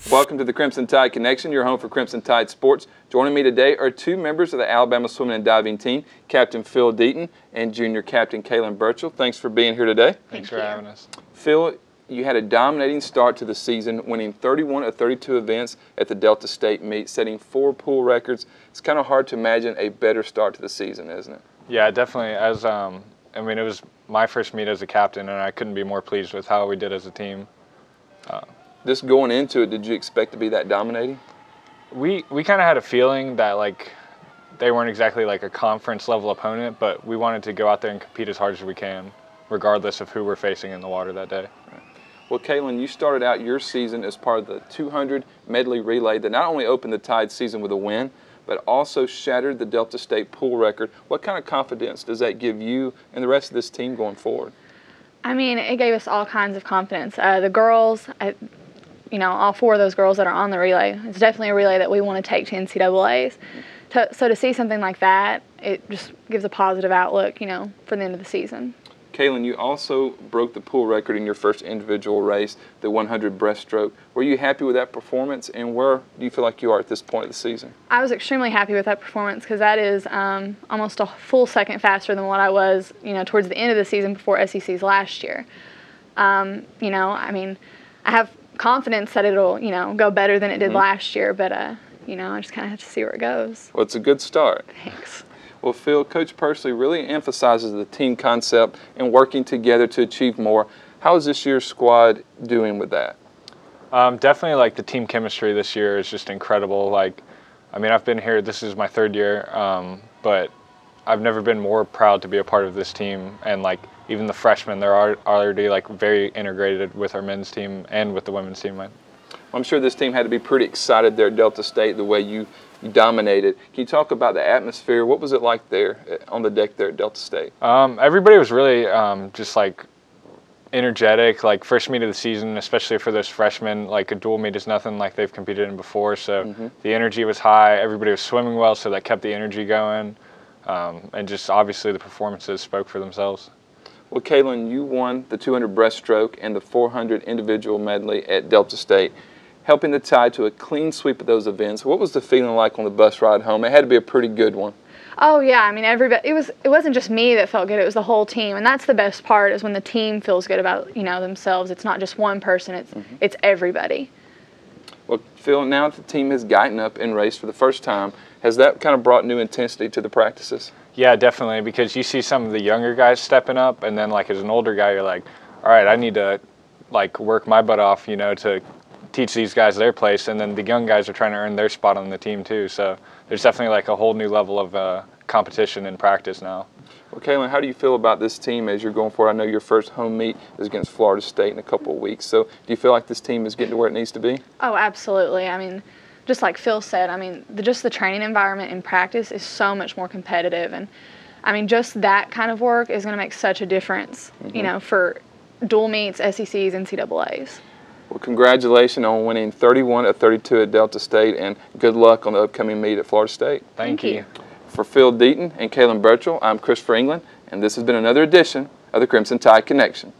Welcome to the Crimson Tide Connection, your home for Crimson Tide sports. Joining me today are two members of the Alabama swimming and diving team, Captain Phil Deaton and Junior Captain Kaylin Burchell. Thanks for being here today. Thanks for having us. Phil, you had a dominating start to the season, winning 31 of 32 events at the Delta State meet, setting 4 pool records. It's kind of hard to imagine a better start to the season, isn't it? Yeah, definitely. It was my first meet as a captain, and I couldn't be more pleased with how we did as a team. Just going into it, did you expect to be that dominating? We kind of had a feeling that they weren't exactly like a conference level opponent, but we wanted to go out there and compete as hard as we can, regardless of who we're facing in the water that day. Right. Well, Kaylin, you started out your season as part of the 200 medley relay that not only opened the Tide season with a win, but also shattered the Delta State pool record. What kind of confidence does that give you and the rest of this team going forward? I mean, it gave us all kinds of confidence. The girls, all 4 of those girls that are on the relay, it's definitely a relay that we want to take to NCAAs. So to see something like that, it just gives a positive outlook, for the end of the season. Kaylin, you also broke the pool record in your first individual race, the 100 breaststroke. Were you happy with that performance, and where do you feel like you are at this point of the season? I was extremely happy with that performance because that is almost a full second faster than what I was, towards the end of the season before SECs last year. I have confidence that it'll, go better than it did last year, but, I just kind of have to see where it goes. Well, it's a good start. Thanks. Well, Phil, Coach Pursley really emphasizes the team concept and working together to achieve more. How is this year's squad doing with that? Definitely, the team chemistry this year is just incredible. I've been here, this is my 3rd year, but I've never been more proud to be a part of this team. And, even the freshmen, they're already, very integrated with our men's team and with the women's team. I'm sure this team had to be pretty excited there at Delta State the way you dominated. Can you talk about the atmosphere? What was it like there on the deck there at Delta State? Everybody was really energetic. First meet of the season, especially for those freshmen, a dual meet is nothing like they've competed in before. So the energy was high. Everybody was swimming well, so that kept the energy going. And just obviously the performances spoke for themselves. Well, Kaylin, you won the 200 breaststroke and the 400 individual medley at Delta State, helping the Tide to a clean sweep of those events. What was the feeling like on the bus ride home? It had to be a pretty good one. Oh yeah, everybody. It wasn't just me that felt good. It was the whole team, and that's the best part is when the team feels good about themselves. It's not just one person. It's everybody. Well, Phil, now that the team has gotten up and raced for the first time, has that kind of brought new intensity to the practices? Yeah, definitely, because you see some of the younger guys stepping up, and then as an older guy, you're like, all right, I need to work my butt off, to teach these guys their place, and then the young guys are trying to earn their spot on the team too. So there's definitely a whole new level of competition in practice now. Well, Kaylin, how do you feel about this team as you're going forward? I know your first home meet is against Florida State in a couple of weeks. So do you feel like this team is getting to where it needs to be? Oh, absolutely. Just like Phil said, just the training environment in practice is so much more competitive, and just that kind of work is going to make such a difference, for dual meets, SECs, NCAAs. Well, congratulations on winning 31 of 32 at Delta State, and good luck on the upcoming meet at Florida State. Thank you. For Phil Deaton and Kaylin Burchell, I'm Christopher England, and this has been another edition of the Crimson Tide Connection.